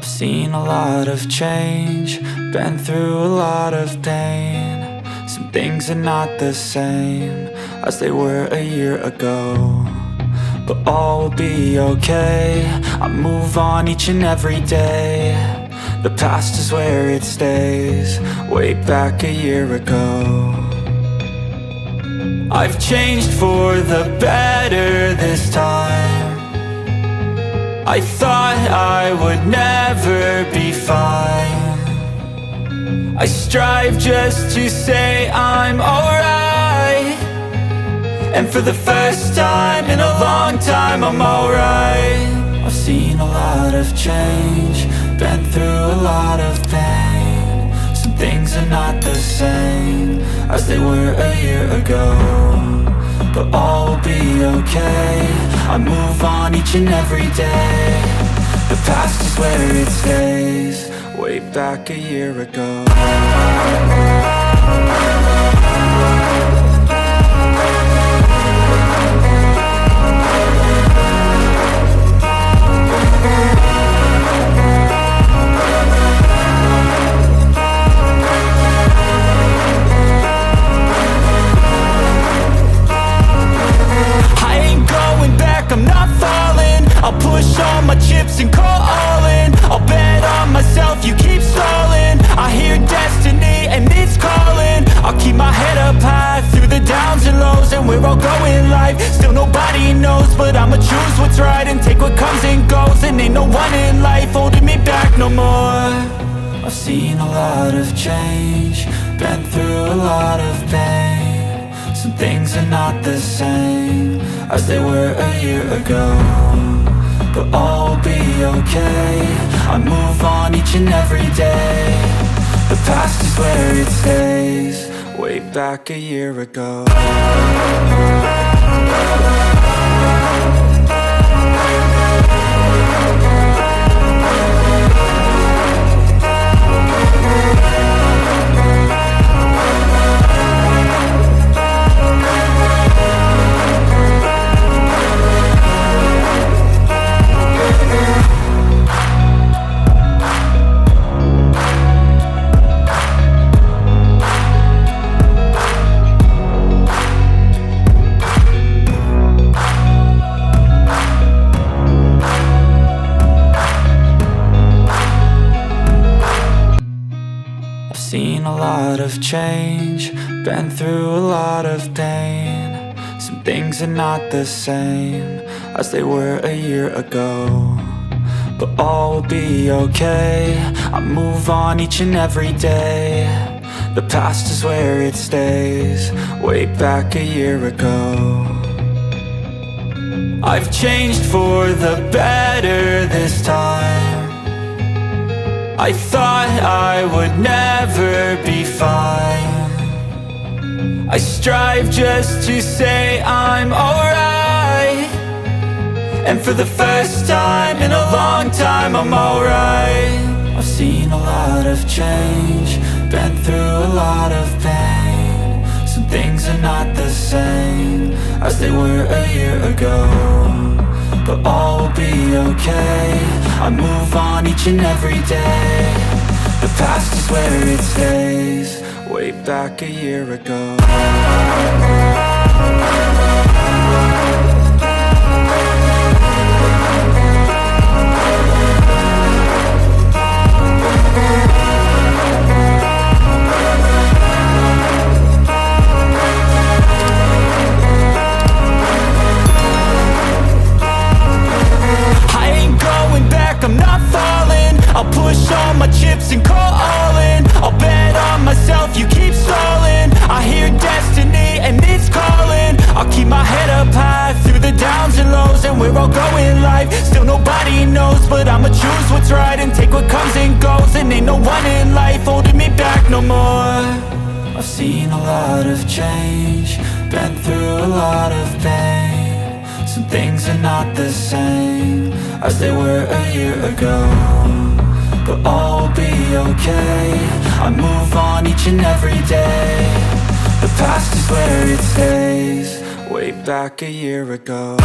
I've seen a lot of change, been through a lot of pain. Some things are not the same as they were a year ago, but all will be okay. I move on each and every day. The past is where it stays, way back a year ago. I've changed for the better this time. I thought I would never be fine. I strive just to say I'm alright, and for the first time in a long time I'm alright. I've seen a lot of change, been through a lot of pain. Some things are not the same as they were a year ago, but all will be okay. I move on each and every day. The past is where it stays, way back a year ago. I'm not falling, I'll push all my chips and call all in. I'll bet on myself, you keep stalling. I hear destiny and it's calling. I'll keep my head up high through the downs and lows, and we're all going life. Still nobody knows, but I'ma choose what's right and take what comes and goes. And ain't no one in life holding me back no more. I've seen a lot of change, been through a lot of pain. Some things are not the same as they were a year ago, but all will be okay. I move on each and every day. The past is where it stays, way back a year ago. Seen a lot of change, been through a lot of pain. Some things are not the same as they were a year ago, but all will be okay. I move on each and every day. The past is where it stays, way back a year ago. I've changed for the better this time. I thought I would never be fine. I strive just to say I'm alright, and for the first time in a long time I'm alright. I've seen a lot of change, been through a lot of pain. Some things are not the same as they were a year ago, but all will be okay. I move on each and every day. The past is where it stays, way back a year ago. I'm not falling, I'll push all my chips and call all in. I'll bet on myself, you keep stalling. I hear destiny and it's calling. I'll keep my head up high through the downs and lows, and we're all going life. Still nobody knows, but I'ma choose what's right and take what comes and goes. And ain't no one in life holding me back no more. I've seen a lot of change, been through a lot of pain. Some things are not the same as they were a year ago, but all will be okay. I move on each and every day. The past is where it stays, way back a year ago.